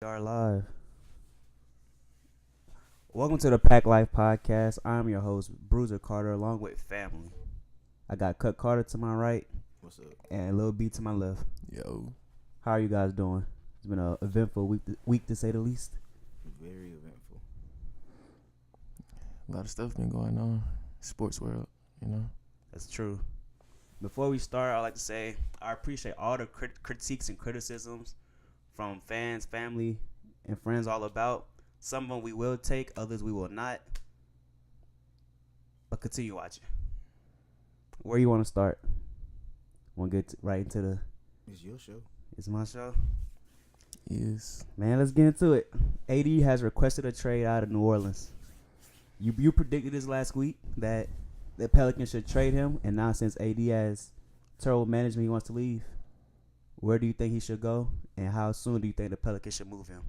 We are live. Welcome to the Pack Life Podcast. I'm your host, Bruiser Carter, along with family. I got Cut Carter to my right What's up? and Lil B to my left. Yo, How are you guys doing? It's been an eventful week to say the least. Very eventful. a lot of stuff been going on. Sports world, you know. That's true. Before we start, I'd like to say I appreciate all the critiques and criticisms from fans, family, and friends all about. Some of them we will take, others we will not. But continue watching. Where you want to start? Want to get right into the... It's your show. It's my show. Yes. Man, let's get into it. AD has requested a trade out of New Orleans. You predicted this last week that the Pelicans should trade him, and now since AD has terrible management, he wants to leave. Where do you think he should go, and how soon do you think the Pelicans should move him?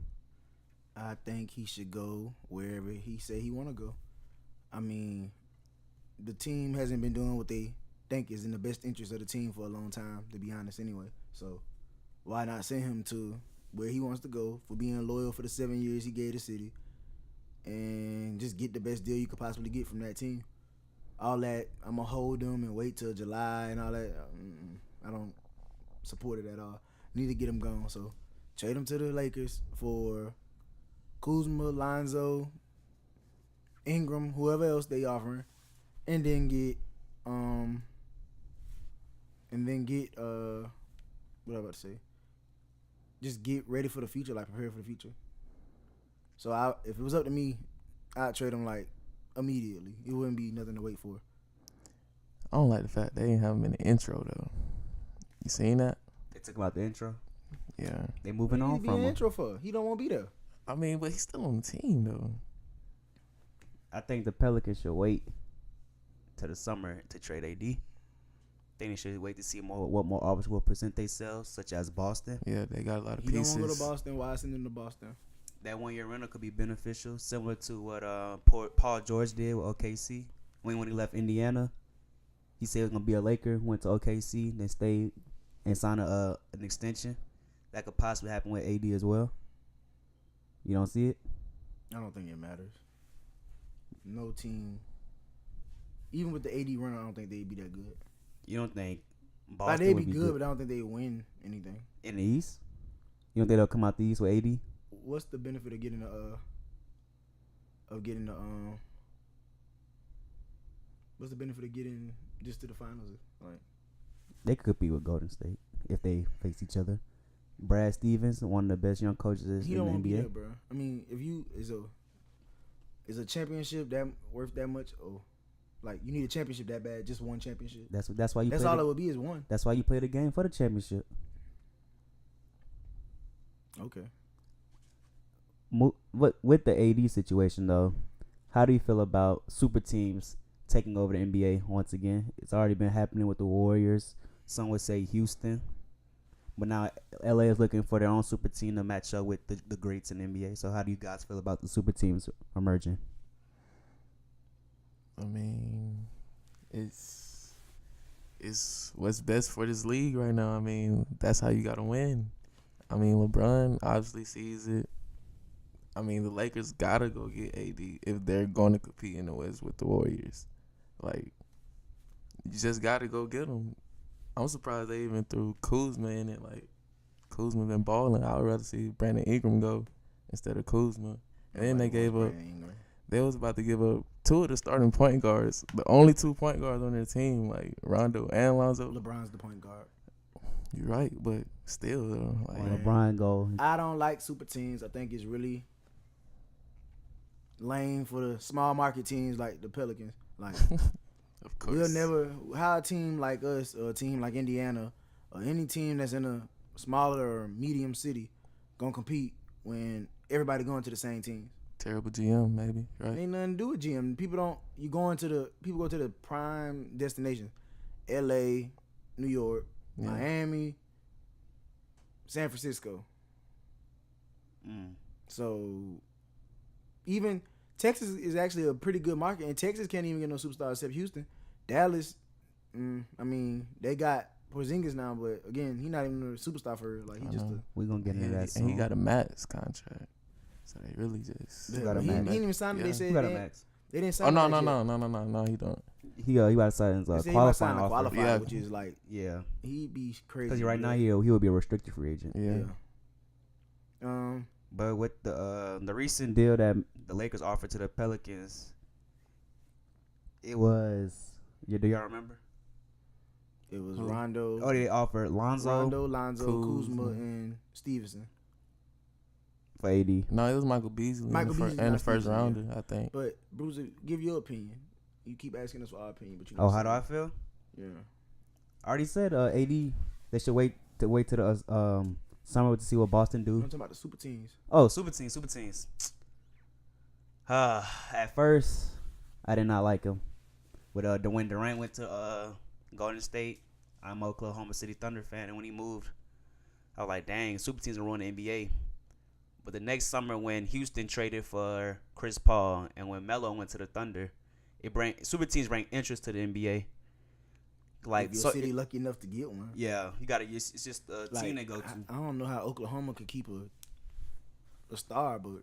I think he should go wherever he say he want to go. I mean, the team hasn't been doing what they think is in the best interest of the team for a long time, to be honest anyway. So why not send him to where he wants to go for being loyal for the 7 years he gave the city and just get the best deal you could possibly get from that team. All that, I'm going to hold them and wait till July and all that. I don't support it at all. Need to get him gone. So trade him to the Lakers for Kuzma, Lonzo, Ingram, whoever else they offering, and then get what I about to say. Just get ready for the future, like prepare for the future. So if it was up to me, I'd trade him like immediately. It wouldn't be nothing to wait for. I don't like the fact they ain't have him in the intro though. You seen that? They took him out the intro. Yeah. They moving on What from an him. intro for? He don't want to be there. I mean, but he's still on the team though. I think the Pelicans should wait to the summer to trade AD. Think they should wait to see what more offers will present themselves, such as Boston. Yeah, they got a lot of He don't pieces. want to go to Boston. Why send him to Boston? That 1 year rental could be beneficial, similar to what Paul George did with OKC when he left Indiana. He said he was gonna be a Laker, went to OKC, then stayed and signed an extension. That could possibly happen with AD as well. You don't see it? I don't think it matters. No team, even with the AD run, I don't think they'd be that good. You don't think Boston Like they'd would be good, but I don't think they'd win anything. in the East? You don't think they'll come out the East with AD? What's the benefit of getting what's the benefit of getting just to the finals? Like They could compete with Golden State if they face each other. Brad Stevens, one of the best young coaches he in don't the want to be NBA. there, bro. I mean, if you is a championship that worth that much? Oh, like you need a championship that bad? Just one championship? That's why you. That's all it would be is one. That's why you play the game for the championship. Okay. With the AD situation though, how do you feel about super teams taking over the NBA once again? It's already been happening with the Warriors. Some would say Houston, but now LA is looking for their own super team to match up with the greats in the NBA. So how do you guys feel about the super teams emerging? I mean, it's what's best for this league right now. I mean, that's how you gotta win. I mean, LeBron obviously sees it. I mean, the Lakers gotta go get AD if they're going to compete in the West with the Warriors. Like, you just gotta go get them. I'm surprised they even threw Kuzma in it. Like, Kuzma been balling. I would rather see Brandon Ingram go instead of Kuzma. And then they gave up. They was about to give up two of the starting point guards, the only 2 point guards on their team, like Rondo and Lonzo. LeBron's the point guard. You're right, but still, though, like, Man. LeBron go. I don't like super teams. I think it's really lame for the small market teams like the Pelicans. Like of course, we'll never how a team like us or a team like Indiana or any team that's in a smaller or medium city gonna compete when everybody going to the same teams. terrible GM, maybe, right? Ain't nothing to do with GM. People go to the prime destinations. LA, New York, Yeah. Miami, San Francisco. Mm. So even Texas is actually a pretty good market, and Texas can't even get no superstars except Houston. Dallas, I mean, they got Porzingis now, but again, he not even a superstar for real. Like he just a We gonna get into that and he soon. got a max contract, so they really just. Who got a he max? didn't even sign him. Yeah. They said Who got a they, max? they didn't Oh sign no him. no, he don't. He about to sign his They said he might qualifying sign a offer. qualifier, Yeah. which is like Yeah, he'd be crazy. because right to now do he would be a restricted free agent. Yeah. that. But with the recent deal that the Lakers offered to the Pelicans, it was do y'all remember? It was Who? Rondo. Oh, they offered Lonzo Lonzo, Kuzma, and Stevenson. for AD. No, it was Michael Beasley Michael Beasley, and the not first Stevenson, rounder, I think. But Bruiser, give your opinion. You keep asking us for our opinion, but you. Oh, how do I feel? Yeah. I already said AD. They should wait to the summer to see what Boston I'm do. talking about the super teams. Oh, super teams. At first, I did not like him. When Durant went to Golden State, I'm a Oklahoma City Thunder fan, and when he moved, I was like, dang, super teams are ruining the NBA. But the next summer, when Houston traded for Chris Paul and when Melo went to the Thunder, super teams bring interest to the NBA. Like, if your so city lucky enough to get one. yeah, you got to. It's just a Like, team they go to. I don't know how Oklahoma could keep a star, but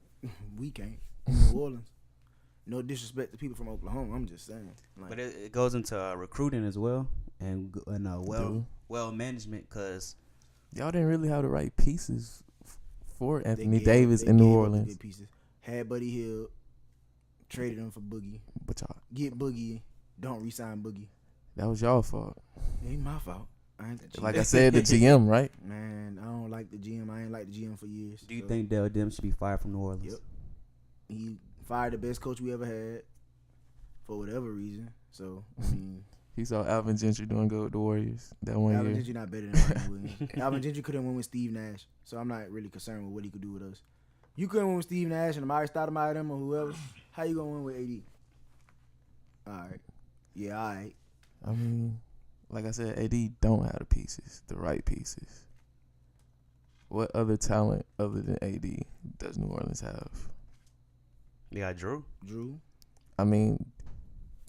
we can't. New Orleans. No disrespect to people from Oklahoma. I'm just saying. Like, But it goes into recruiting as well and Dude. well management because Y'all didn't really have the right pieces for they Anthony gave- Davis they in New gave up the Orleans. good pieces. Had Buddy Hield, traded him for Boogie. But y'all, Get Boogie, don't re-sign Boogie. that was y'all fault. It ain't my fault. I ain't the GM. Like I said, the GM, right? Man, I don't like the GM. I ain't like the GM for years. do you So, think Dell Dim should be fired from New Orleans? Yep. he fired the best coach we ever had for whatever reason? So I mean, He saw Alvin Gentry doing good with the Warriors that one Alvin year. Gentry not better than Monty Williams. Alvin Gentry couldn't win with Steve Nash, so I'm not really concerned with what he could do with us. You couldn't win with Steve Nash and Amari Stoudemire them or whoever. How you gonna win with AD? All right, yeah, all right. I mean, like I said, AD don't have the pieces, the right pieces. What other talent other than AD does New Orleans have? They got Drew. Drew, I mean,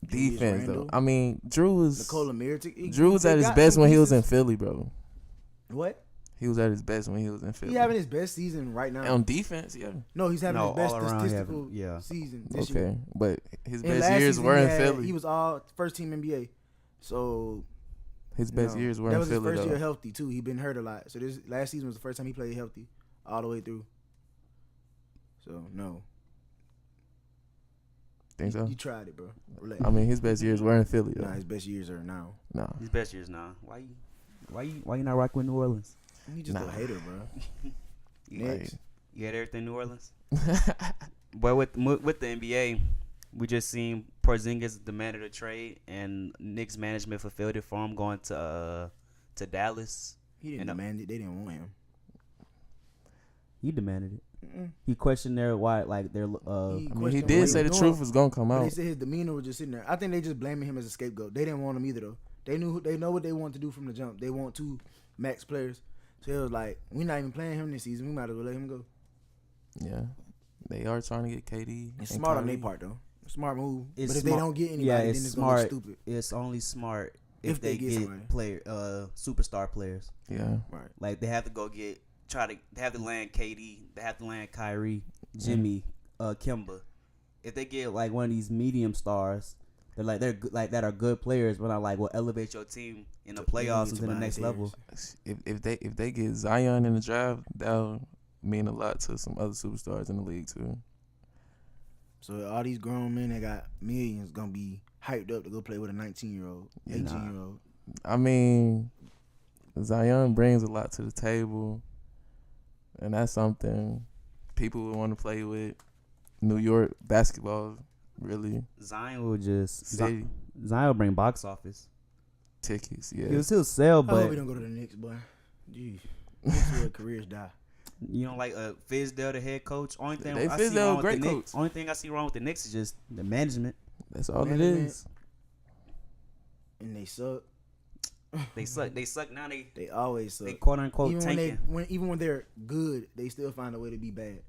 Julius defense Randle, though. I mean, Drew was Nikola Mirotic. Drew was They at his got best some when he was in pieces. Philly, bro. What? He was at his best when he was in Philly. He having his best season right now. On defense, yeah. No, he's having No, his best all around statistical having- yeah. season this year. Okay, but his And best last years season were he in had- Philly. He was all first team NBA. So His best no, years were that in was his Philly, first though. year healthy too. He been hurt a lot. So this last season was the first time he played healthy all the way through. So no, Think so? you tried it, bro. Relax. I mean, his best years were in Philly, though. Nah, his best years are now. Nah. His best years now. Why you not rocking with New Orleans? He just Nah. a hater, bro. You, Next. you had everything New Orleans. But with the NBA, we just seen Porzingis demanded a trade, and Knicks management fulfilled it for him, going to Dallas. He didn't And, demand it. They didn't want him. He demanded it. Mm-mm. He questioned their why, like their He I mean, he questioned what did say the was truth doing, was gonna come but they out. said his demeanor was just sitting there. I think they just blaming him as a scapegoat. They didn't want him either, though. They know what they want to do from the jump. They want two max players. So it was like, we're not even playing him this season. We might as well let him go. Yeah, they are trying to get KD. It's and smart on Kyrie. their part, though. Smart move. It's but if they smart. don't get anybody, Yeah, then it's it's gonna smart. look stupid. It's only smart If if they they get get somebody. superstar players. Yeah, Right. Like they have to go get they have to land KD, they have to land Kyrie, Jimmy, Kimba. If they get like one of these medium stars, they're good, like that are good players, but not like will elevate your team in the playoffs and to the next level. if they get Zion in the draft, that'll mean a lot to some other superstars in the league too. So all these grown men that got millions gonna be hyped up to go play with a 19-year-old, 18-year-old. I mean, Zion brings a lot to the table, and that's something people would want to play with. New York basketball, really. Zion will just City Zion will bring box office. tickets, yeah. He'll still sell, I hope but we don't go to the Knicks, boy. Jeez. That's where careers die. you know, like Fizdale, the head coach. Only thing They I see Fizdale wrong a with great the Knicks, coach. only thing I see wrong with the Knicks is just the management. That's all it Management. is. And they suck. They suck. They suck now. They always suck. They quote unquote even tanking. even when they're good, they still find a way to be bad.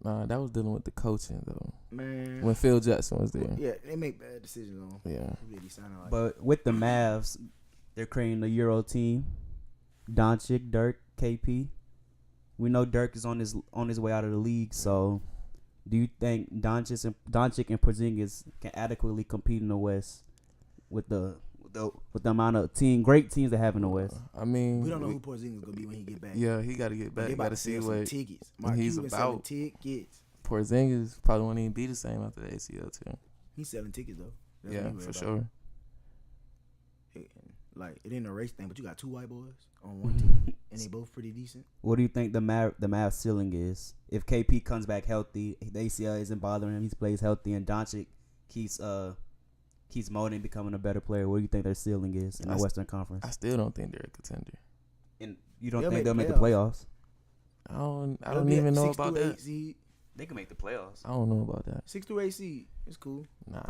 Nah, that was dealing with the coaching though. Man. When Phil Jackson was there. Yeah, they make bad decisions on Yeah. who they be signing like. But with the Mavs, they're creating a Euro team. Doncic, Dirk, KP. We know Dirk is on his way out of the league. So, do you think Doncic and Porzingis can adequately compete in the West with the amount of great teams they have in the West? I mean, we don't know who Porzingis gonna be when he get back. Yeah, he got to get back. They Got about to to see sell some what tickets. Mark he's Cuban selling about. tickets. Porzingis probably won't even be the same after the ACL too. He's selling tickets though. That's Yeah, what he worried for about. sure. Like it ain't a race thing, but you got 2 white boys on one team, and they both pretty decent. What do you think the Mavs ceiling is? If KP comes back healthy, the ACL isn't bothering him, he plays healthy, and Doncic keeps molding, becoming a better player. What do you think their ceiling is in the Western Conference? I still don't think they're a contender. And you don't They'll think make they'll the make the playoffs? I don't They'll be even at know 6 about through 8 that. seed. They can make the playoffs. I don't know about that. 6 through 8 seed. It's cool. Nah.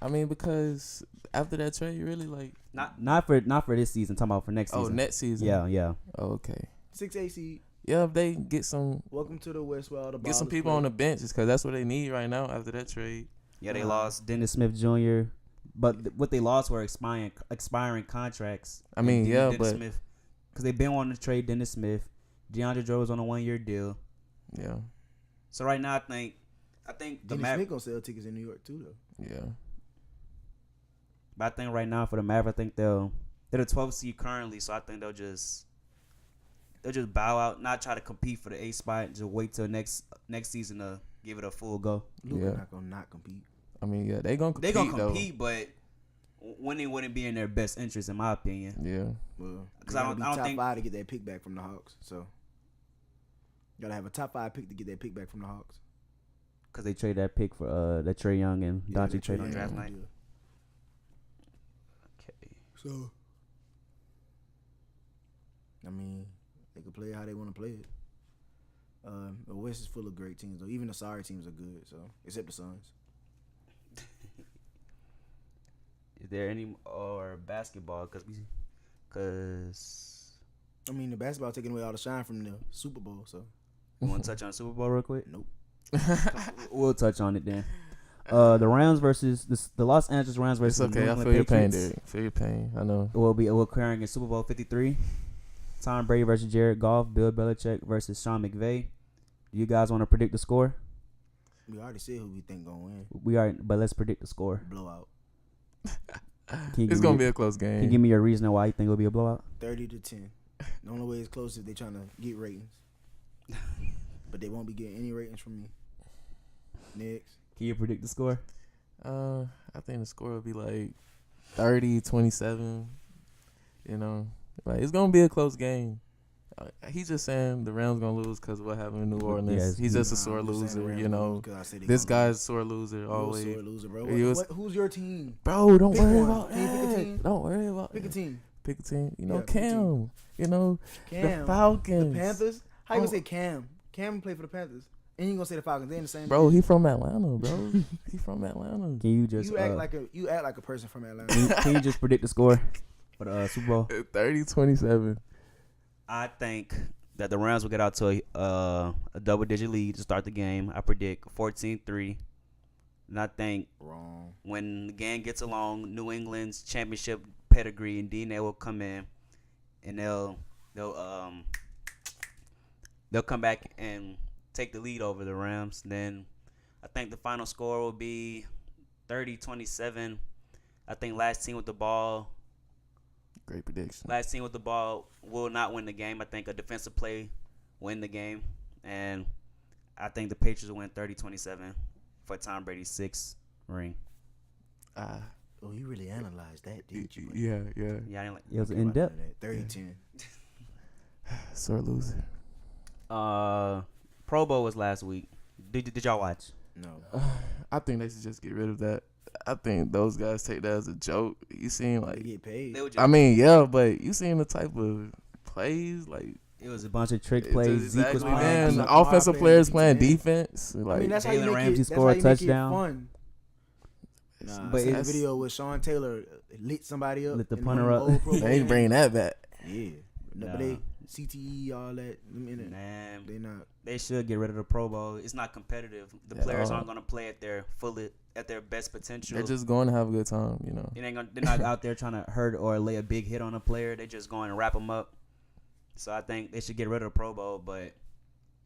I mean, because after that trade, really like Not for this season. Talking about for next season. oh, next season. Yeah. Oh, okay. 6 8 seed. Yeah, if they get some Welcome to the West where all the get some ballers people play. on the bench, because that's what they need right now after that trade. Yeah, they lost Dennis Smith Jr., but what they lost were expiring contracts. I mean, yeah, Dennis but Smith, because they've been wanting to trade Dennis Smith. DeAndre Jordan's on a 1-year deal. yeah, So right now, I think the Dennis Smith gonna sell tickets in New York too though. yeah. But I think right now for the Mavericks, I think they're the 12th seed currently. So I think they'll just bow out, not try to compete for the 8th spot, just wait till next season to give it a full go. Luka Yeah. not gonna not compete. I mean, yeah, they gonna compete. They gonna compete, but winning wouldn't be in their best interest, in my opinion. Though. Yeah, Well, 'Cause they I gotta don't be top think- 5 to get that pick back from the Hawks. So gotta have a top 5 pick to get that pick back from the Hawks. Because they traded that pick for that Trae Young and Yeah, Doncic they trade on traded draft him. night. Yeah. Okay. So I mean, they can play it how they want to play it. The West is full of great teams though. Even the sorry teams are good. So except the Suns. Is there any or basketball? Because I mean, the basketball taking away all the shine from the Super Bowl. So you want to touch on Super Bowl real quick? nope. We'll touch on it then. The Rams versus the Los Angeles Rams versus it's okay. the I New feel your England pain, Patriots. Derek. Feel your pain. I know. Will be occurring in Super Bowl 53. Tom Brady versus Jared Goff. Bill Belichick versus Sean McVay. Do you guys want to predict the score? We already said who we think gonna win. We are, but let's predict the score. Blowout. It's gonna be a close Can you game. give me your reason why you think it'll be a blowout? 30-10. The only way it's close is they trying to get ratings. But they won't be getting any ratings from me. Next. Can you predict the score? I think the score will be like 30-27. You know, like it's gonna be a close game. He's just saying the Rams gonna lose because of what happened in New Orleans. Yes, he's just a Nah, sore I'm just saying the loser. Rams You gonna know, lose 'cause I said they this gonna lose. guy's a sore loser You're a always. sore loser, bro. He was- Who's your team? Bro, don't Pick worry one. about Can you pick a that. team? Don't worry about Pick a it. team. Pick a team. You know, Yeah, pick a team. Cam. You know, Cam. the Falcons. The Panthers? How you gonna Oh. say Cam? Cam played for the Panthers. And you gonna say the Falcons? They in the same. Bro, he from Atlanta, bro. He from Atlanta. Can you just You act like a person from Atlanta. can you just predict the score for the Super Bowl? 30-27. I think that the Rams will get out to a double-digit lead to start the game. I predict 14-3. And I think Wrong. when the game gets along, New England's championship pedigree and DNA will come in, and they'll come back and take the lead over the Rams. Then I think the final score will be 30-27. I think last team with the ball Great prediction. will not win the game. I think a defensive play win the game, and I think the Patriots will win 30-27 for Tom Brady's 6th ring. Oh, you really analyzed that, didn't you? Yeah. Yeah, I didn't like. Okay, It was in depth. 30-10. Sore loser. Pro Bowl was last week. Did y'all watch? No. I think they should just get rid of that. I think those guys take that as a joke. You seen They like, get paid. They were just, I mean, yeah, but you seen the type of plays like it was a bunch of trick it's plays. Zeke was exactly, playing. man. Zeke. Offensive players playing Man. defense. Like, I mean, that's how you Jalen make Ramsey it. That's scored how a you make touchdown. it fun. it's- Nah, But but a it's- video with Sean Taylor lit somebody up. Lit the in punter one of up. the old Pro they ain't Bowl bringing that back. games. Yeah. No, Nah. but they CTE, all that. Man, They not. they should get rid of the Pro Bowl. It's not competitive. The players aren't going to play at their best potential. They're just going to have a good time, you know. They're not out there trying to hurt or lay a big hit on a player. They're just going to wrap them up. So I think they should get rid of the Pro Bowl, but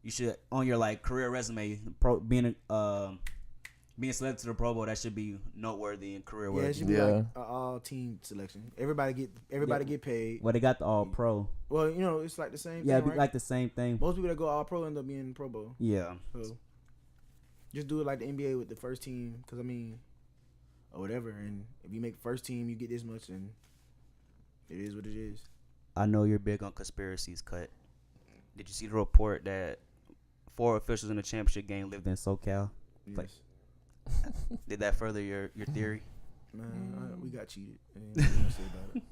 you should, on your like career resume, being selected to the Pro Bowl, that should be noteworthy and career worthy. Yeah, it should be like an all team selection. Everybody get paid. Well, they got the All Pro. Well, you know, it's like the same. Yeah, thing, it'd be right? like the same thing. Most people that go All Pro end up being in the Pro Bowl. Yeah. So just do it like the NBA with the first team, because I mean, or whatever. And if you make first team, you get this much, and it is what it is. I know you're big on conspiracies, Cut. Did you see the report that 4 officials in the championship game lived in SoCal? Yes. Like, did that further your theory? Man, we got cheated. Ain't nothing to say about it.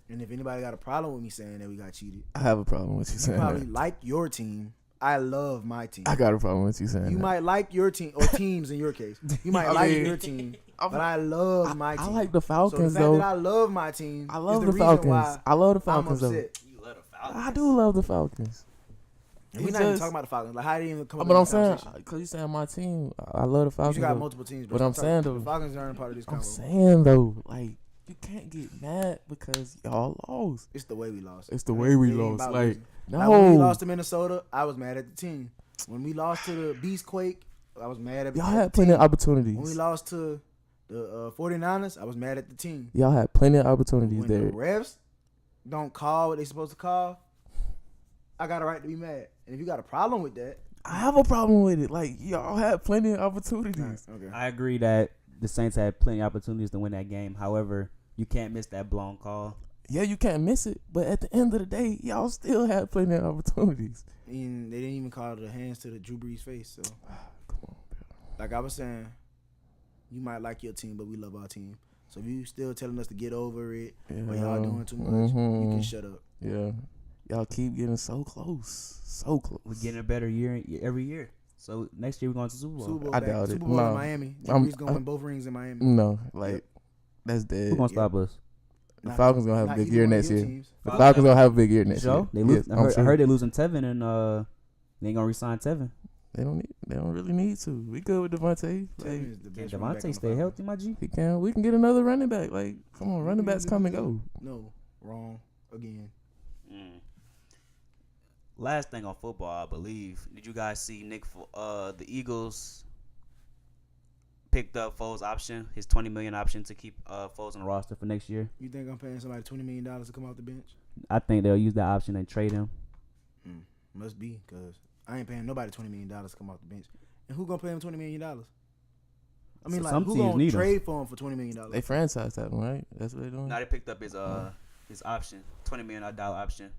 And if anybody got a problem with me saying that we got cheated, I have a problem with you saying probably that. like your team. I love my team. I got a problem with you saying You that. might like your team, or teams in your case. You might like your team, but I love my team. I like the Falcons, so the fact though. that I love my team. I love is the reason Falcons. why I love the I'm Falcons, though. upset. You love the Falcons. I do love the Falcons. And we're not even talking about the Falcons. Like, how did it even come up? But in I'm this saying, conversation? because you saying my team, I love the Falcons. You got though. multiple teams, But I'm saying, though, the Falcons aren't a part of this I'm conversation. saying, though, like, you can't get mad because y'all lost. It's the way we lost. It's the way we It ain't lost. about Like, losing. no. Like, when we lost to Minnesota, I was mad at the team. When we lost to the Beastquake, I was mad at Y'all the had team. plenty of opportunities. When we lost to the 49ers, I was mad at the team. Y'all had plenty of opportunities When there. the refs don't call what they supposed to call, I got a right to be mad. And if you got a problem with that, I have a problem with it. Like, y'all had plenty of opportunities. okay. I agree that the Saints had plenty of opportunities to win that game. However, you can't miss that blown call. Yeah, you can't miss it. But at the end of the day, y'all still had plenty of opportunities. And they didn't even call the hands to the Drew Brees face. So, Come on, bro. like I was saying, you might like your team, but we love our team. So if you still telling us to get over it, or y'all doing too much, you can shut up. Yeah. Y'all keep getting so close. So close. We're getting a better year every year. So next year we're going to Super Bowl. Super Bowl, I back. doubt it. Super Bowl No. in Miami. Drew I'm- Brees going to win both rings in Miami. No, like, that's dead. Who's going to stop us? The Falcons going to have a Not big either year one of next your year. teams. The Falcons going to have a big year next year. Joe? They lose. Yes, I I'm heard they're losing Tevin, and they ain't going to resign Tevin. They don't really need to. We good with Devontae. Like, Tevin is the Can best running back on Devontae the stay Falcons. healthy, my G? we can get another running back. Like, come on, running backs come and go. No, wrong again. Last thing on football, I believe. Did you guys see the Eagles picked up Foles' option, his $20 million option to keep Foles on the roster for next year? You think I'm paying somebody $20 million to come off the bench? I think they'll use that option and trade him. Must be, because I ain't paying nobody $20 million to come off the bench. And who gonna pay him $20 million? I mean, So like, some who teams gonna need him. trade for him for $20 million? They franchised that one, right? That's what they're doing. Now they picked up his option, $20 million option.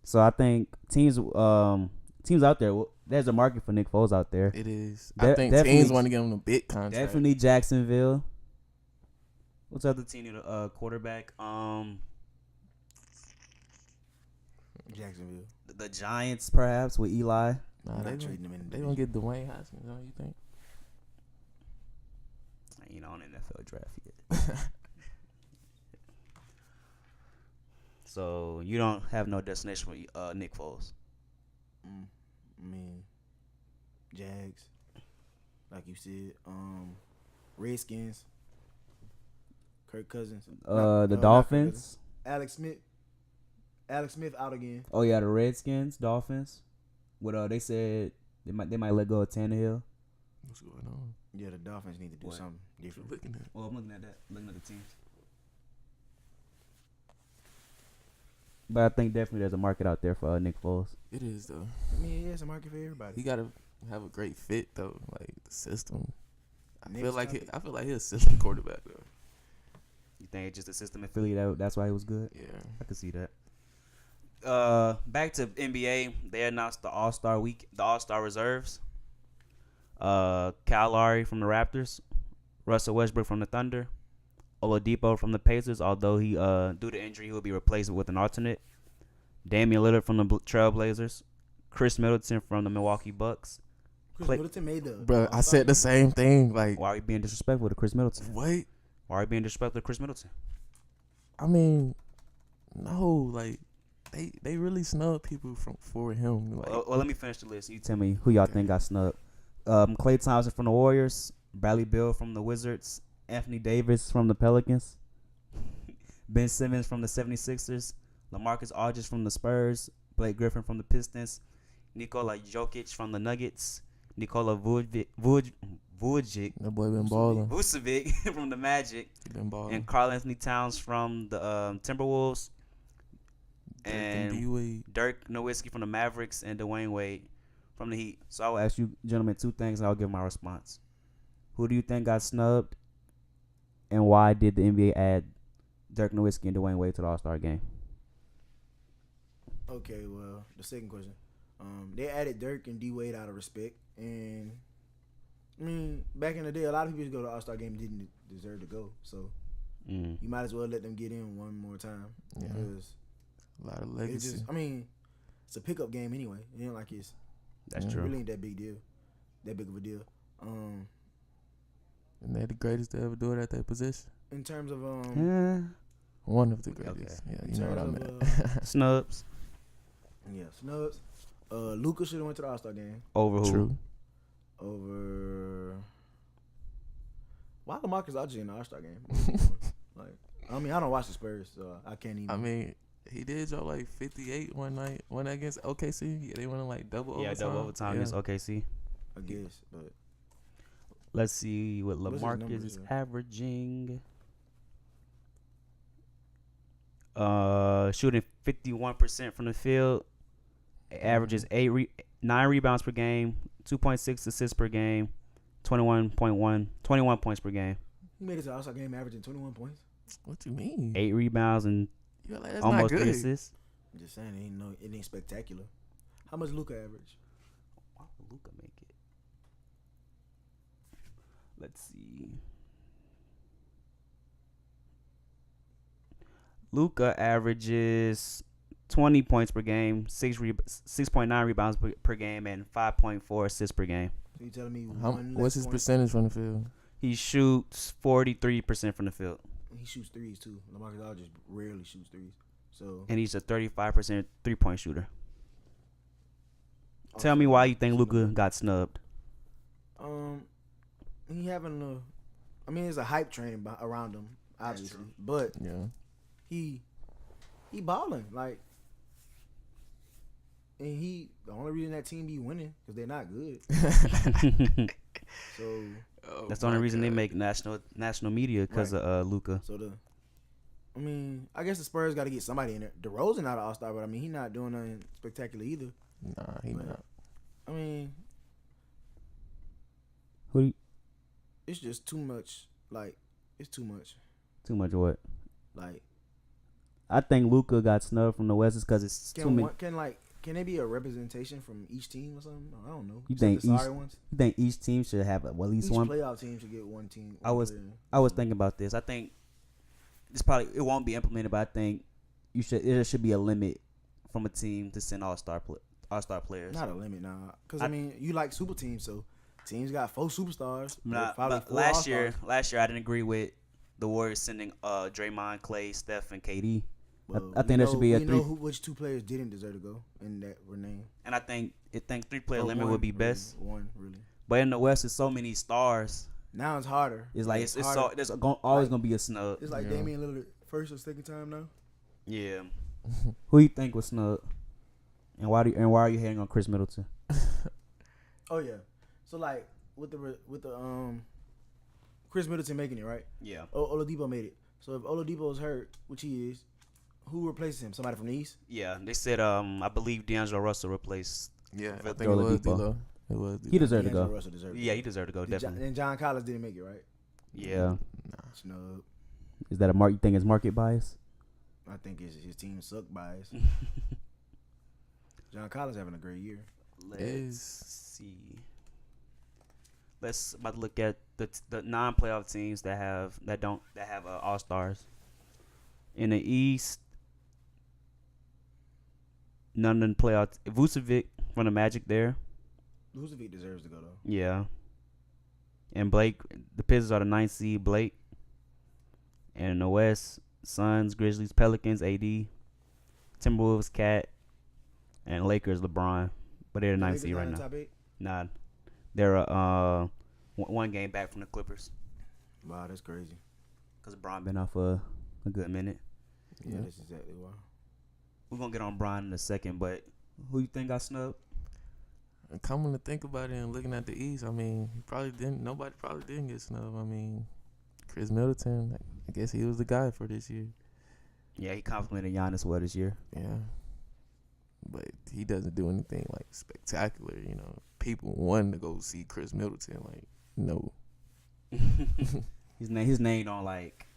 So I think teams out there, there's a market for Nick Foles out there. It is. De- I think definitely- teams want to give him a big contract. Definitely Jacksonville. What's the other team need a quarterback? Jacksonville. The Giants, perhaps, with Eli. Nah, Not they trading him in the they gonna get Dwayne Haskins, don't you think? You know, on the NFL draft yet. So you don't have no destination for Nick Foles. I mean, Jags, like you said, Redskins, Kirk Cousins, The Dolphins. Alex Smith out again. Oh yeah, the Redskins, Dolphins. What they said they might let go of Tannehill. What's going on? Yeah, the Dolphins need to do something different. Looking at Well, I'm looking at that. Looking at the teams. But I think definitely there's a market out there for Nick Foles. it is though. I mean, yeah, it's a market for everybody. He gotta have a great fit though, like the system. I Next feel like topic. he's a system quarterback though. You think it's just a system in Philly that's why he was good? Yeah. I could see that. Back to NBA, they announced the All-Star reserves. Kyle Lowry from the Raptors, Russell Westbrook from the Thunder, Oladipo from the Pacers. Although he due to injury he will be replaced with an alternate. Damian Lillard from the Trailblazers, Chris Middleton from the Milwaukee Bucks. Chris Middleton made the. Bro, I said the same thing. Like, Why are you being disrespectful to Chris Middleton? wait. Why are you being disrespectful to Chris Middleton? I mean, no, like they really snub people for him. Like, Well, let me finish the list. You tell me who y'all think got snubbed. Klay Thompson from the Warriors, Bradley Beal from the Wizards, Anthony Davis from the Pelicans, Ben Simmons from the 76ers, LaMarcus Aldridge from the Spurs, Blake Griffin from the Pistons, Nikola Jokic from the Nuggets, Nikola Vucevic that boy been balling. from the Magic, He been balling. and Karl Anthony Towns from the Timberwolves, And D-Wade. Dirk Nowitzki from the Mavericks, and Dwayne Wade from the Heat. So I will ask you, gentlemen, two things, and I'll give my response. Who do you think got snubbed, and why did the NBA add Dirk Nowitzki and Dwayne Wade to the All-Star game? Okay, well, the second question. They added Dirk and D Wade out of respect, and I mean, back in the day, a lot of people who go to the All-Star game didn't deserve to go, so you might as well let them get in one more time because A lot of it's legacy. just, I mean, it's a pickup game anyway. It ain't like it's That's it true. really ain't that big of a deal. And they're the greatest to ever do it at that position. In terms of One of the greatest. Okay. Yeah, in you know what I terms meant. of, Snubs yeah, snubs. Luka should have went to the All-Star game over who? True. over. Why LaMarcus Aldridge in the All-Star game? Like, I mean, I don't watch the Spurs, so I can't even. I mean, he did drop like 58 one night. One against OKC. Yeah, they went in like double overtime. Double overtime against OKC. I guess, but Let's see what What's his LaMarcus numbers, is yeah? averaging. Shooting 51% from the field. Averages 9 rebounds per game, 2.6 assists per game, 21 points per game. he made it to the All-Star game averaging 21 points. What you mean? 8 rebounds and You like, that's almost not 3 good. assists. I'm just saying, it ain't spectacular. How much Luka average? Why would Luka make it? Let's see. Luka averages 20 points per game, 6.9 rebounds per game, and 5.4 assists per game. So you telling me What's his percentage from the field? He shoots 43% from the field, He shoots threes too. LaMarcus Aldridge rarely shoots threes. So and he's a 35% three-point shooter. Tell me why you think Luka got snubbed. He having I mean, it's a hype train around him, obviously, but Yeah. he balling like, and the only reason that team be winning because they're not good. So That's the only reason they make national media because of Luka. So I mean, I guess the Spurs got to get somebody in there. DeRozan not an All-Star, but I mean, he not doing nothing spectacular either. Nah, he But, not. I mean, it's just too much. Like, it's too much. Too much what? Like, I think Luka got snubbed from the West is because it's too many. Can there be a representation from each team or something? I don't know. You Except think the sorry ones? You think each team should have at least Each one? playoff team should get one team. I was thinking about this. I think it won't be implemented, but I think there should be a limit from a team to send all-star players. Not a limit, nah. Because I mean, you like super teams, so teams got 4 superstars. But probably 4 last all-stars. year I didn't agree with the Warriors sending Draymond, Clay, Steph, and KD. Well, I think there should be a we three. know which 2 players didn't deserve to go, and that were named. And I think 3-player Or limit one, would be really. best. One really. But in the West, there's so many stars. Now it's harder. It's like it's harder. so there's always gonna be a snub. It's like Yeah. Damian Lillard first or second time now. Yeah. Who you think was snubbed? And why are you hating on Chris Middleton? Oh yeah. So like with the Chris Middleton making it right. Yeah. Oladipo made it. So if Oladipo is hurt, which he is, who replaces him? Somebody from the East? Yeah. They said I believe D'Angelo Russell replaced. Yeah, I With think it was Oladipo. D-Lo. It was He D-Lo. deserved to D'Angelo go. Russell deserved to Yeah, go. he deserved to go definitely. And John Collins didn't make it, right? Yeah. Snub. Is that you think it's market bias? I think his team sucked bias. John Collins having a great year. Let's see. Let's about to look at the non-playoff teams that have all stars. In the East, none of the playoff. Vucevic from the Magic there. Vucevic deserves to go though. Yeah. And Blake, the Pistons are the 9th seed. Blake. And in the West, Suns, Grizzlies, Pelicans, AD. Timberwolves, Cat, and Lakers, LeBron. But they're the ninth Lakers seed not right in now. top 8? Nah, they're one game back from the Clippers. Wow, that's crazy. Cause Bron been out for a good minute. Yeah, that's exactly why. We're gonna get on Bron in a second, but who you think got snubbed? And coming to think about it and looking at the East, I mean, nobody probably didn't get snubbed. I mean, Chris Middleton, I guess he was the guy for this year. Yeah, he complimented Giannis well this year. Yeah. But he doesn't do anything like spectacular, you know. People want to go see Chris Middleton, like, no. His name don't like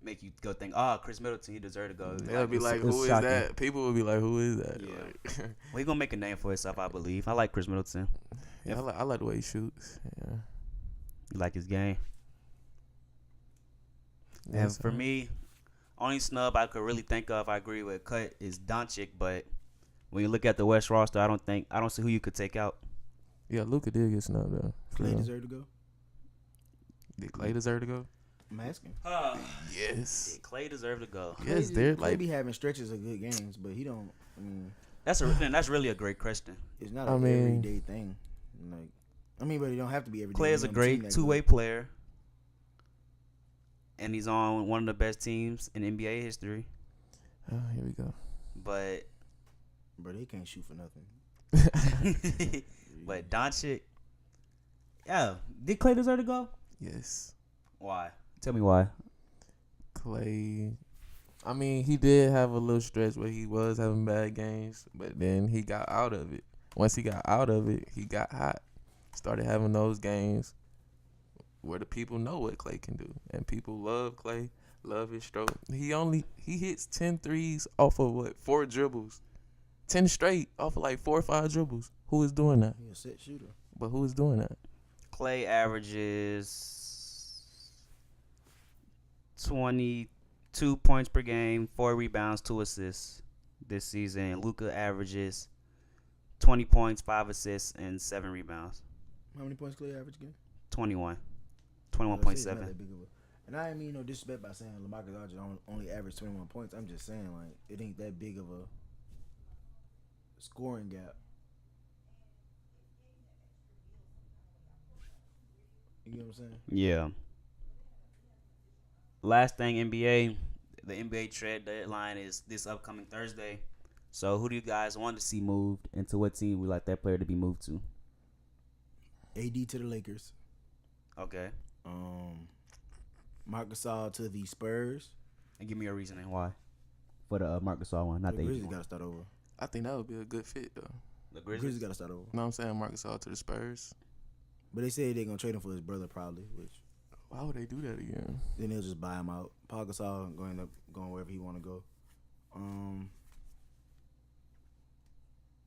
make you go think, Chris Middleton, he deserved to go. They'll be like, who is shocking. that? People will be like, who is that? Yeah. Like, Well, he gonna make a name for himself, I believe. I like Chris Middleton. yeah, I like the way he shoots. Yeah. You like his game. Yes, And for me, only snub I could really think of, I agree with Cut, is Doncic. But when you look at the West roster, I don't see who you could take out. Yeah, Luka did get snubbed though. Clay Yeah. deserve to go? Did Clay deserve to go? I'm asking. Yes. Clay deserved to go. Yes, they're Clay like, be having stretches of good games, but he don't. I mean, That's really a great question. it's not I an mean- everyday thing. Like, I mean, but it don't have to be every day. Clay is a You know, team great that two-way good. player, and he's on one of the best teams in NBA history. oh, here we go. But Bro, they can't shoot for nothing. but Doncic, yeah, did Clay deserve to go? Yes. Why? Tell me why. Clay, I mean, he did have a little stretch where he was having bad games, but then he got out of it. Once he got out of it, he got hot. Started having those games where the people know what Clay can do. And people love Clay, love his stroke. He hits 10 threes off of 4 dribbles. 10 straight off of like 4 or 5 dribbles. Who is doing that? He a set shooter. But who is doing that? Clay averages 22 points per game, 4 rebounds, 2 assists this season. Luka averages 20 points, 5 assists, and 7 rebounds. How many points Clay average again? 21. It's not 21.7. that big of a- And I ain't mean no disrespect by saying LaMarcus Aldridge only averaged 21 points. I'm just saying, like, it ain't that big of a scoring gap. You get what I'm saying? Yeah. Last thing, NBA. The NBA trade deadline is this upcoming Thursday. So who do you guys want to see moved, and to what team would like that player to be moved to? AD to the Lakers. Okay. Marc Gasol to the Spurs. And give me a reasoning why. For the Marc Gasol one, not The the Grizzlies AD got one. to start over. I think that would be a good fit, though. The The Grizzlies Grizzlies. got to start over. You know what I'm saying? Marc Gasol to the Spurs. But they said they're going to trade him for his brother probably, which Why would they do that again? then they'll just buy him out. Paul Gasol going to end up going wherever he want to go.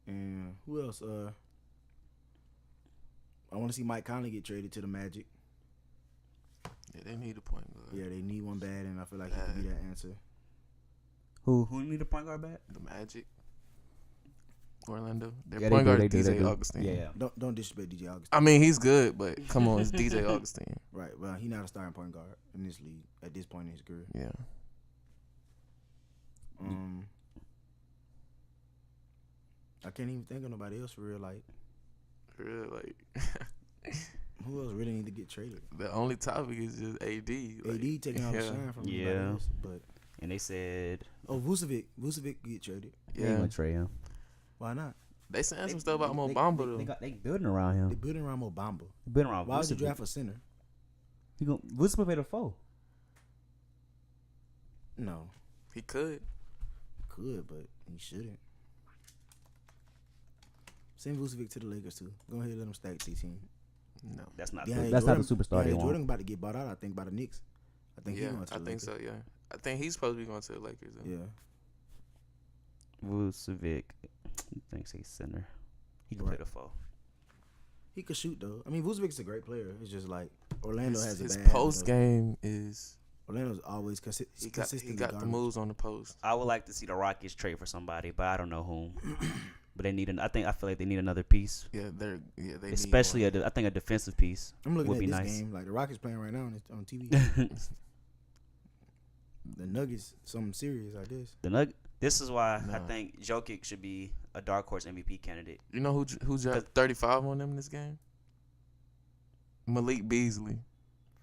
And who else? I want to see Mike Conley get traded to the Magic. Yeah, they need a point guard. Yeah, they need one bad, and I feel like he could be that answer. Who need a point guard back? The Magic. Orlando. Their Yeah, point guard they is do. DJ Augustine. Yeah. Don't disrespect DJ Augustine. I mean, he's good, but come on, it's DJ Augustine. Right, well, he's not a starting point guard in this league at this point in his career. Yeah. I can't even think of nobody else for real. Like, For real, like, who else really need to get traded? the only topic is just AD. Like, AD taking all the yeah. shine from Yeah. everybody else. But And they said Vucevic get traded. they ain't Yeah. gonna trade him. Why not? They saying some stuff about Mo Bamba, though. They building around They him. building around Mo Bamba. Building around. Why would you Vucevic. draft a center? Vucevic played a 4. No, He could. could, but he shouldn't. Send Vucevic to the Lakers too. Go ahead and let him stack the team. No. That's not. DeAndre That's not the Jordan- superstar they DeAndre want. Jordan about to get bought out. I think by the Knicks. I think he Yeah, going to I the think Lakers. so, yeah. I think he's supposed to be going to the Lakers, though. Yeah, Vucevic thinks he's center. He can Right. play the 4. he could shoot though. I mean, Vucevic's a great player. It's just like Orlando has a His bad post game is Orlando's always he got consistently the garbage. moves on the post. I would like to see the Rockets trade for somebody, but I don't know whom. But they need I feel like they need another piece, Yeah, they especially need I think a defensive piece I'm looking would at be this nice. game like the Rockets playing right now on TV. The Nuggets, something serious, I guess. The This is why I Nah. think Jokic should be a dark horse MVP candidate. You know who dropped 35 on them in this game? Malik Beasley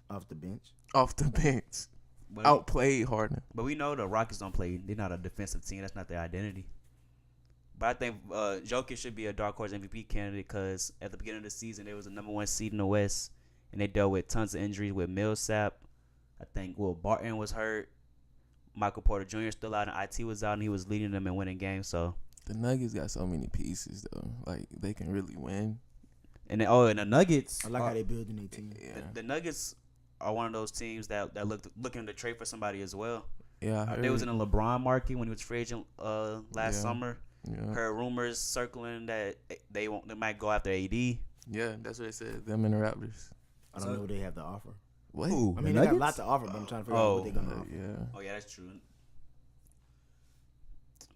Off the bench. off the bench. But, Outplayed Harden. but we know the Rockets don't play. They're not a defensive team. That's not their identity. But I think Jokic should be a dark horse MVP candidate because at the beginning of the season, they was the number 1 seed in the West, and they dealt with tons of injuries with Millsap. I think Will Barton was hurt. Michael Porter Jr. still out, and IT was out, and he was leading them in winning games. So, The Nuggets got so many pieces though. Like they can really win. and the Nuggets. I like how they building their team. Yeah. The Nuggets are one of those teams that looking to trade for somebody as well. Yeah. I heard. They was in the LeBron market when he was free agent last summer. Yeah. Heard rumors circling that they might go after AD. Yeah, that's what they said. Them and the Raptors. I don't know what they have to offer. What? Who? I mean, The they got a Nuggets? lot to offer, but I'm trying to figure out what they're gonna offer. Yeah. Oh yeah, that's true.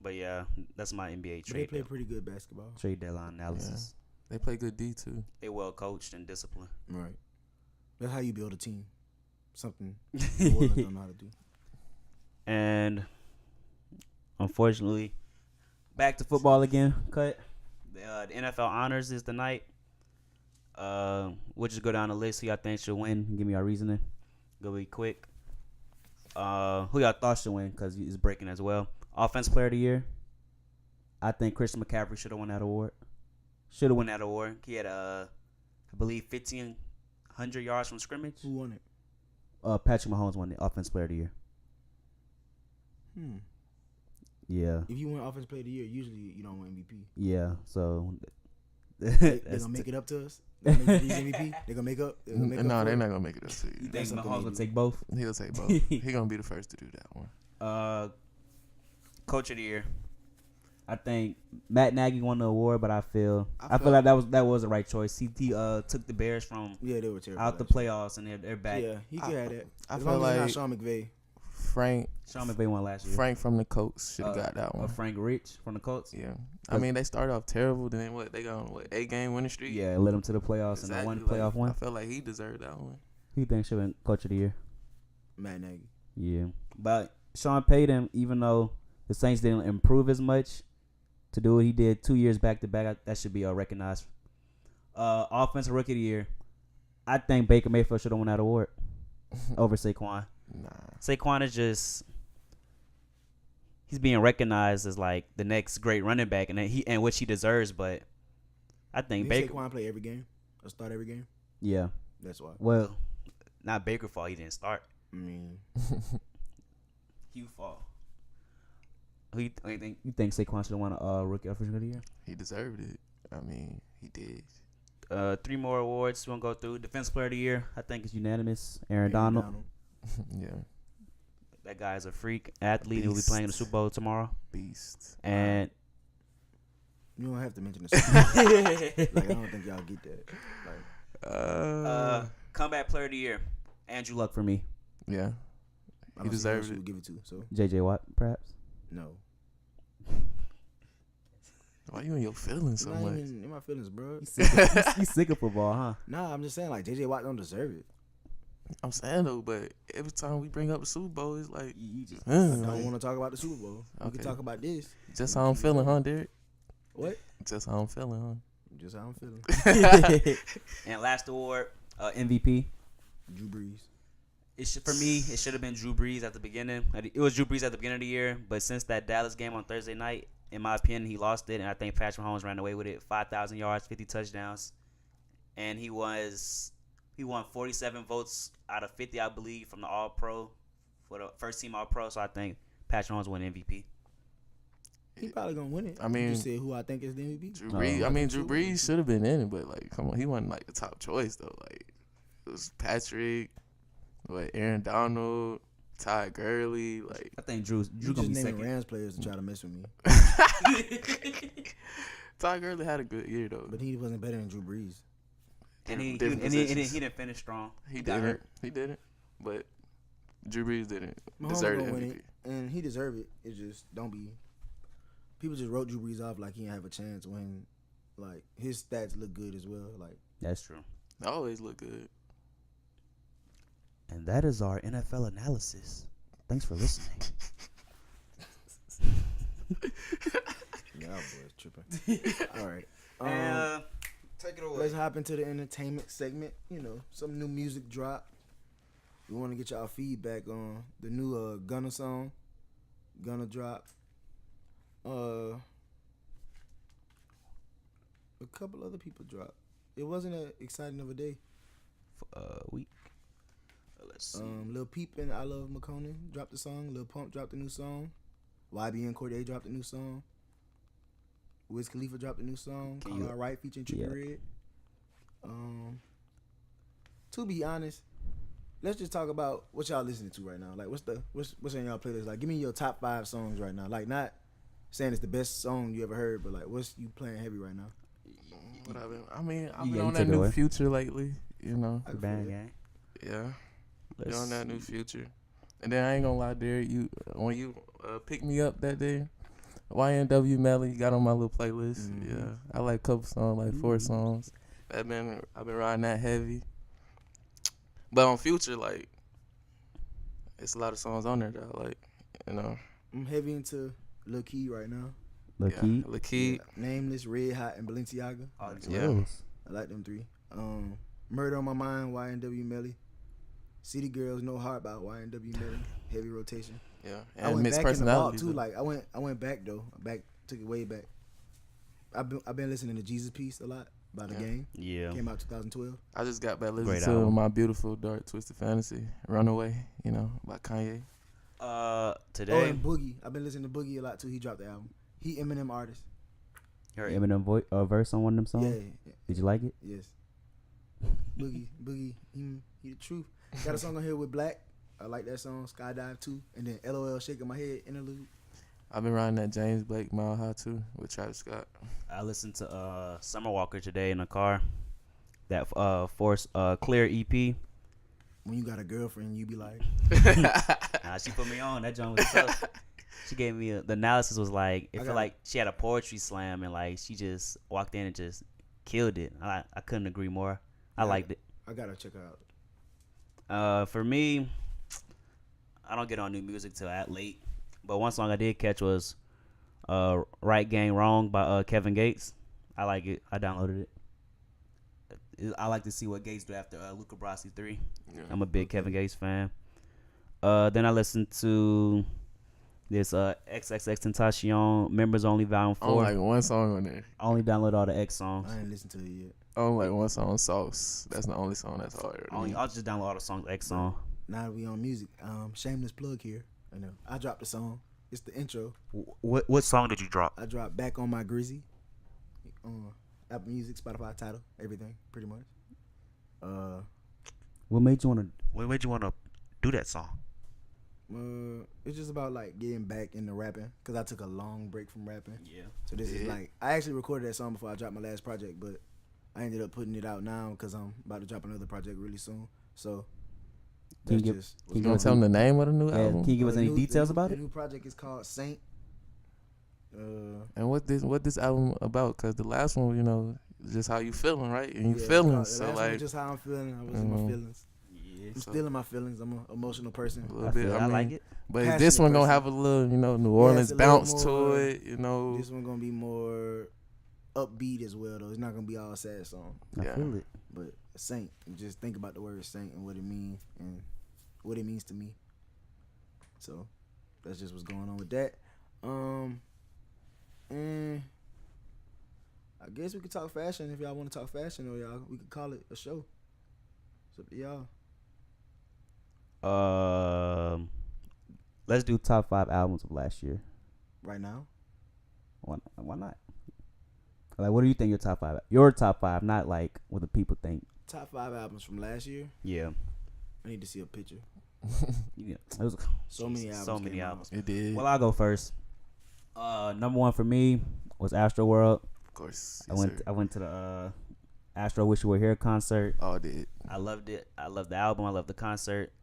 But yeah, that's my NBA But they trade play pretty good basketball. trade deadline analysis. They play good D too. They well coached and disciplined. Right. That's how you build a team. Something New Orleans don't know how to do. And unfortunately, back to football again. Cut. The NFL honors is tonight. We'll just go down the list. Who y'all think should win? Give me our reasoning. Go be quick. Who y'all thought should win? Because he's breaking as well. Offense Player of the Year. I think Christian McCaffrey should have won that award. Should have won that award. He had I believe 1,500 yards from scrimmage. Who won it? Patrick Mahomes won the Offense Player of the Year. Yeah. If you win Offensive Player of the Year, usually you don't win MVP. Yeah. So They're gonna make it up to us. They're gonna make these MVP. They're gonna make up. They're gonna make up No, for they're it. not gonna make it up to You you. think That's something Mahomes they will do. take both? He'll take both. He gonna be the first to do that one. Coach of the Year. I think Matt Nagy won the award, but I feel I like that was the right choice. He took the Bears from Yeah, they were terrible. out the last year. playoffs, and they're back. Yeah, he could have that. I As feel long as like it's not Sean McVay. Frank Sean McVay won last year. Frank from the Colts should have got that one. Frank Rich from the Colts. Yeah, I mean they started off terrible. Then they got on 8-game winning streak. Yeah, led them to the playoffs and they won the playoff like, one. I felt like he deserved that one. Who you think should win Coach of the Year? Matt Nagy. Yeah, but Sean Payton, even though the Saints didn't improve as much to do what he did 2 years back to back, that should be recognized. Offensive Rookie of the Year. I think Baker Mayfield should have won that award over Saquon. Nah, Saquon is just he's being recognized as like the next great running back, and which he deserves. But I think Did Baker, Saquon play every game? Or start every game? yeah, That's why. well, not Baker fault he didn't start. I mean, Hugh fault. Who you think Saquon should have won a Rookie Offensive of the Year? he deserved it. I mean, he did. 3 more awards we're gonna go through. Defensive Player of the Year, I think it's unanimous. Aaron Donald. Yeah, That guy is a freak athlete. He'll be Beast. playing in the Super Bowl tomorrow. beast. And you don't have to mention this. Like, I don't think y'all get that. Like, Comeback Player of the Year, Andrew Luck for me. Yeah, I he don't see who deserved else you it. would give it to. So J.J. Watt, perhaps. no. Why you in your feelings so I'm not much? even in my feelings, bro. He's sick of football, huh? Nah, I'm just saying, like, JJ Watt don't deserve it. I'm saying though, but every time we bring up the Super Bowl, it's like You just I don't want to talk about the Super Bowl. We Okay. can talk about this. just how I'm feeling, huh, Derek? What? Just how I'm feeling, Just how I'm feeling. huh? And last award, MVP. Drew Brees. For me, it should have been Drew Brees at the beginning. It was Drew Brees at the beginning of the year, but since that Dallas game on Thursday night, in my opinion, he lost it, and I think Patrick Mahomes ran away with it. 5,000 yards, 50 touchdowns, and he won 47 votes out of 50, I believe, from the All-Pro for the first team All-Pro. So I think Patrick Mahomes won MVP. He probably gonna win it. I mean, you just said who I think is the MVP. Drew Brees. I mean, Drew Brees should have been in it, but like, come on, he wasn't like the top choice though. Like, it was Patrick, Aaron Donald, Ty Gurley. Like, I think Drew You gonna just be naming second. Rams players to try to mess with me, Ty Gurley had a good year though. but he wasn't better than Drew Brees. And he Different didn't positions. finish strong. He got didn't. hurt. He didn't. But Drew Brees didn't Mahomes deserve the gonna win MVP. it, and he deserve it. It's just don't be. People just wrote Drew Brees off like he didn't have a chance when, like, his stats look good as well. Like, That's true. They always look good. And that is our NFL analysis. Thanks for listening. Yeah, I was tripping. All right. Take it away. Let's hop into the entertainment segment. You know, some new music drop. We want to get y'all feedback on the new Gunna song. Gunna drop. A couple other people dropped. It wasn't as exciting of a day. Week. Let's see. Lil Peep and I Love McConan dropped a song. Lil Pump dropped a new song. YB Cordae dropped a new song. Wiz Khalifa dropped a new song. Call Out Right featuring Trippie Redd. To be honest, let's just talk about what y'all listening to right now. Like, what's in y'all playlist? Like, give me your top 5 songs right now. Like, not saying it's the best song you ever heard, but like, what's you playing heavy right now? I've been on that new Future lately. You know, Bang Gang. Yeah, been on that new Future. And then I ain't gonna lie, Derek. When you picked me up that day, YNW Melly got on my little playlist. Mm-hmm. Yeah, I like a couple songs, like 4 songs. I've been riding that heavy. But on Future, like, it's a lot of songs on there that I like, you know. I'm heavy into Lil Key right now. Lil Key? Lil Key. Yeah. Nameless, Red Hot, and Balenciaga. Oh, yeah. I like them 3. Murder on My Mind, YNW Melly. City Girls, No Heart by YNW Melly. Heavy rotation. Yeah, and I went back in the vault too. Like, I went back though. Took it way back. I've been listening to Jesus Piece a lot by The Game. Yeah. Came out 2012. I just got back listening to My Beautiful Dark Twisted Fantasy, Runaway, you know, by Kanye. Today. Oh, and Boogie. I've been listening to Boogie a lot too. He dropped the album. He Eminem artist. Your Eminem verse on one of them songs? Yeah. Did you like it? Yes. Boogie, he the truth. Got a song on here with Black. I like that song, Skydive too. And then LOL Shaking My Head interlude. I've been riding that James Blake Mile High too with Travis Scott. I listened to Summer Walker today in the car. That Force Clear EP. When you got a girlfriend, you be like, nah, she put me on. That joint was tough. She gave me the analysis was like, it felt like she had a poetry slam and like she just walked in and just killed it. I couldn't agree more. I liked it. I gotta check her out. For me, I don't get on new music till that late. But one song I did catch was Right Gang Wrong by Kevin Gates. I like it. I downloaded it. I like to see what Gates do after Luca Brasi 3. Yeah. I'm a big Kevin Gates fan. Then I listened to this XXXTentacion Members Only Volume 4. I only like one song on there. I only download all the X songs. I ain't listened to it yet. I only like one song, Sauce. That's the only song that's hard. I'll just download all the songs X song. Now that we on music, shameless plug here. I know. I dropped a song. It's the intro. What song did you drop? I dropped Back on My Grizzy. Apple Music, Spotify, Tidal, everything, pretty much. What made you wanna do that song? It's just about like getting back into rapping because I took a long break from rapping. Yeah. So this is like, I actually recorded that song before I dropped my last project, but I ended up putting it out now because I'm about to drop another project really soon. So you gonna tell them the name of the new album? Can you give us any details about it? The new project is called Saint. And what this album about? Cause the last one, you know, just how you feeling, right? And you feeling, so like just how I'm feeling. I was in my feelings. Yeah, I'm still in my feelings. I'm an emotional person. A little bit. I like it. But Passionate this one person. gonna have a little, you know, New Orleans bounce more, to it. You know, this one gonna be more upbeat as well, though. It's not gonna be all sad song. I feel it. But Saint, just think about the word Saint and what it means and what it means to me. So that's just what's going on with that. And I guess we could talk fashion if y'all want to talk fashion, or y'all we could call it a show. It's up to y'all. Let's do top 5 albums of last year. Right now? Why not? Like, what do you think your top 5, not like what the people think. Top 5 albums from last year? Yeah. I need to see a picture. Yeah, it was so many albums. So many albums. It did. Well, I'll go first. Number 1 for me was Astro World. Of course. Yes, I went to the Astro Wish You Were Here concert. Oh, I did. I loved it. I loved the album. I loved the concert.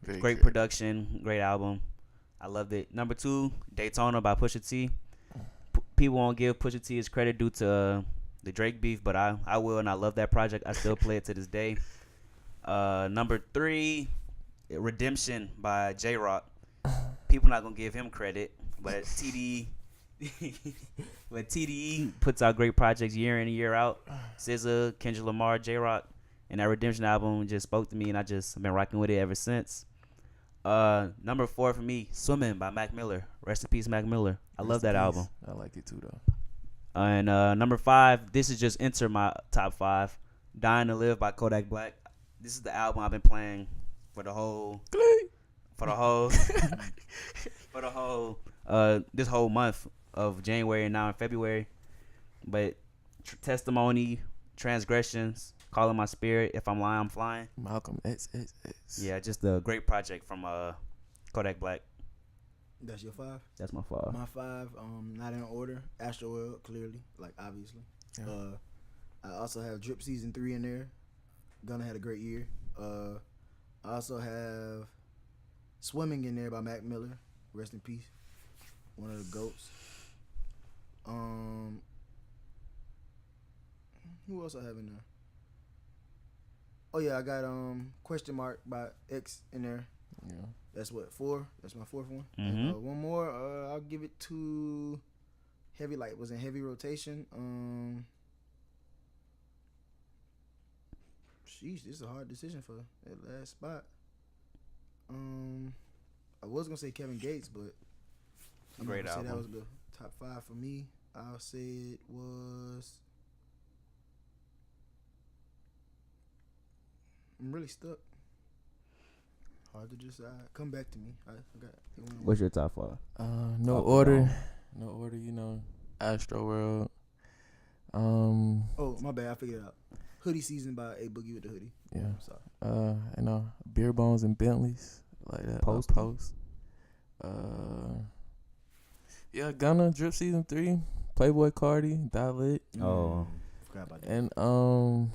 Very great good. production. Great album. I loved it. Number 2, Daytona by Pusha T. People won't give Pusha T his credit due to the Drake beef, but I will, and I love that project. I still play it to this day. Number 3, Redemption by J-Rock. People not gonna give him credit But TDE puts out great projects year in and year out. SZA, Kendrick Lamar, J-Rock, and that Redemption album just spoke to me, and I just been rocking with it ever since. Number 4 for me, Swimming by Mac Miller. Rest in peace, Mac Miller. I love that album. I like it too, though. And number 5, this is just enter my top 5. Dying to Live by Kodak Black. This is the album I've been playing for the whole this whole month of January and now in February. But Testimony, Transgressions, Calling My Spirit, If I'm Lying, I'm Flying. Malcolm X. Yeah, just a great project from Kodak Black. That's your 5? That's my 5. My 5, not in order. Astroworld, clearly, like obviously. Yeah. I also have Drip Season 3 in there. Gunna had a great year. I also have Swimming in there by Mac Miller. Rest in peace. One of the GOATs. Who else I have in there? Oh yeah, I got Question Mark by X in there. Yeah. That's what, 4? That's my 4th one. Mm-hmm. And, one more, I'll give it to Heavy Light. Was in heavy rotation. Sheesh, this is a hard decision for that last spot. I was gonna say Kevin Gates, but I'm Great not gonna say album. that was the top 5 for me. I'll say it was. I'm really stuck. Hard to decide. Come back to me. I forgot. What's your top 5? No Up or order. down? No order, you know. Astroworld. Oh, my bad. I figured it out. Hoodie Season by A Boogie with the Hoodie. Yeah. I'm sorry. You know, Beer Bones and Bentleys. Like that. Post. Post. Yeah, Gunna, Drip Season 3. Playboy Cardi, Lit. Oh. Forgot about that. And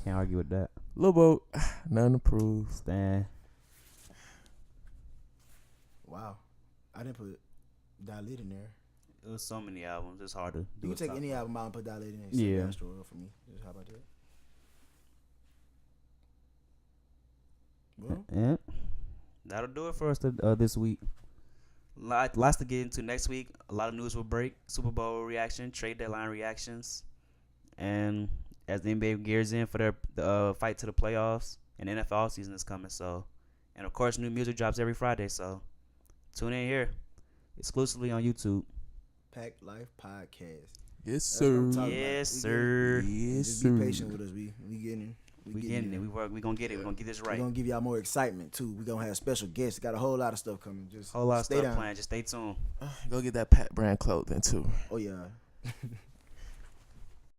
Can't argue with that. Lil Boat, nothing to prove. Stan. Wow. I didn't put Lit in there. It was so many albums. It's hard to do. You a can take top any 5. album out and put Lit in there. Yeah. Astroworld for me. Just how about that? Well, Yeah. That'll do it for us this week. Lots to get into next week. A lot of news will break. Super Bowl reaction, trade deadline reactions, and as the NBA gears in for their fight to the playoffs, and NFL season is coming. So, and of course, new music drops every Friday. So, tune in here exclusively on YouTube. PACT Life Podcast. Yes, That's what I'm sir. talking Yes, about. sir. Yes, Just sir. be patient with us. We getting it. We getting it. We gonna get it. We gonna get this We're right. gonna give y'all more excitement too. We're gonna have special guests. Got a whole lot of stuff coming. Just Whole lot of stay stuff down. planned. Just stay tuned. Go get that Pat brand clothing too. Oh yeah.